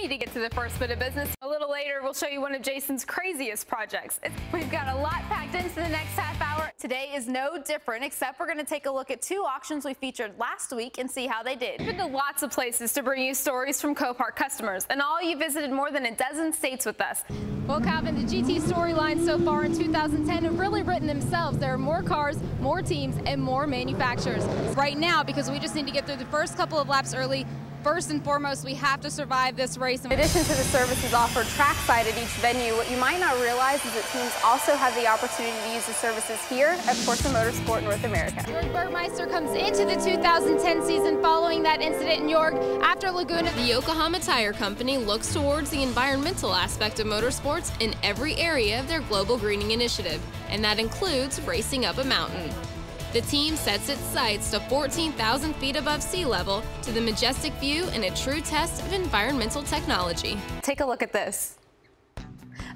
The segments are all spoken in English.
We need to get to the first bit of business. A little later, we'll show you one of Jason's craziest projects. We've got a lot packed into the next half hour. Today is no different, except we're going to take a look at two auctions we featured last week and see how they did. We've been to lots of places to bring you stories from Copart customers, and all you visited more than a dozen states with us. Well, Calvin, the GT storylines so far in 2010 have really written themselves. There are more cars, more teams, and more manufacturers. Right now, because we just need to get through the first couple of laps early, first and foremost, we have to survive this race. In addition to the services offered trackside at each venue, what you might not realize is that teams also have the opportunity to use the services here at Forza Motorsport North America. George Burmeister comes into the 2010 season following that incident in York after Laguna. The Yokohama Tire Company looks towards the environmental aspect of motorsports in every area of their global greening initiative, and that includes racing up a mountain. The team sets its sights to 14,000 feet above sea level to the majestic view and a true test of environmental technology. Take a look at this.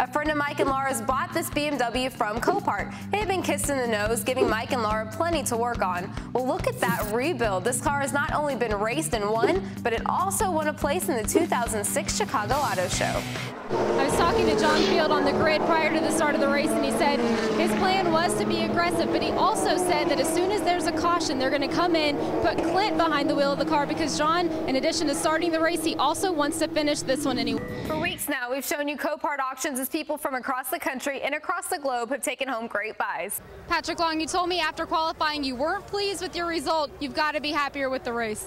A friend of Mike and Laura's bought this BMW from Copart. It had been kissed in the nose, giving Mike and Laura plenty to work on. Well, look at that rebuild. This car has not only been raced and won, but it also won a place in the 2006 Chicago Auto Show. I was talking to John Field on the grid prior to the start of the race, and he said his plan was to be aggressive, but he also said that as soon as there's a caution, they're going to come in, put Clint behind the wheel of the car, because John, in addition to starting the race, he also wants to finish this one anyway. For weeks now, we've shown you Copart auctions as people from across the country and across the globe have taken home great buys. Patrick Long, you told me after qualifying you weren't pleased with your result. You've got to be happier with the race.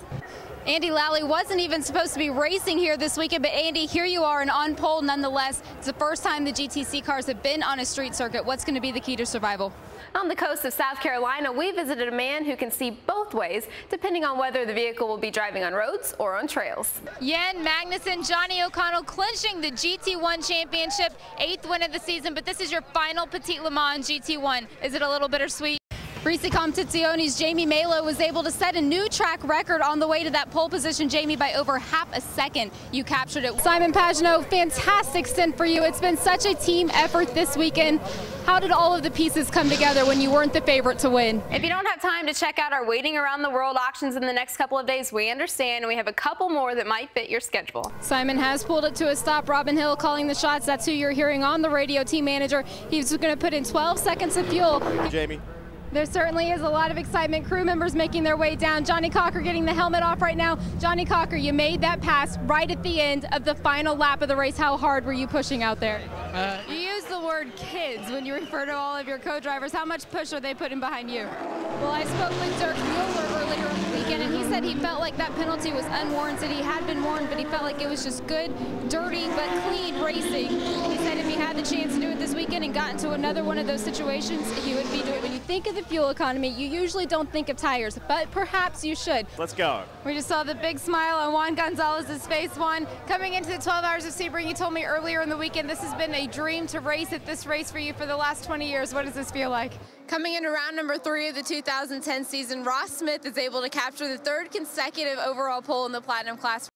Andy Lally wasn't even supposed to be racing here this weekend, but Andy, here you are and on pole nonetheless. It's the first time the GTC cars have been on a street circuit. What's going to be the key to survival? On the coast of South Carolina, we visited a man who can see both ways, depending on whether the vehicle will be driving on roads or on trails. Jen Magnussen, Johnny O'Connell clinching the GT1 championship, 8th win of the season, but this is your final Petit Le Mans GT1. Is it a little bittersweet? Risi Competizioni's Jamie Malo was able to set a new track record on the way to that pole position, Jamie, by over half a second. You captured it. Simon Pagenaud, fantastic stint for you. It's been such a team effort this weekend. How did all of the pieces come together when you weren't the favorite to win? If you don't have time to check out our Waiting Around the World auctions in the next couple of days, we understand, and we have a couple more that might fit your schedule. Simon has pulled it to a stop. Robin Hill calling the shots. That's who you're hearing on the radio, team manager. He's going to put in 12 seconds of fuel. Jamie. There certainly is a lot of excitement. Crew members making their way down. Johnny Cocker getting the helmet off right now. Johnny Cocker, you made that pass right at the end of the final lap of the race. How hard were you pushing out there? You used the word kids when you refer to all of your co-drivers. How much push are they putting behind you? Well, I spoke with Dirk Mueller earlier in the weekend, and he said he felt like that penalty was unwarranted. He had been warned, but he felt like it was just good, dirty, but clean racing. He said if he had the chance to do it this weekend and got into another one of those situations, he would be doing it. When you think of the fuel economy, you usually don't think of tires, but perhaps you should. Let's go. We just saw the big smile on Juan Gonzalez's face. Juan, coming into the 12 Hours of Sebring, you told me earlier in the weekend this has been a dream to race at this race for you for the last 20 years. What does this feel like? Coming into round number 3 of the 2010 season, Ross Smith is able to capture the 3rd consecutive overall pole in the Platinum class.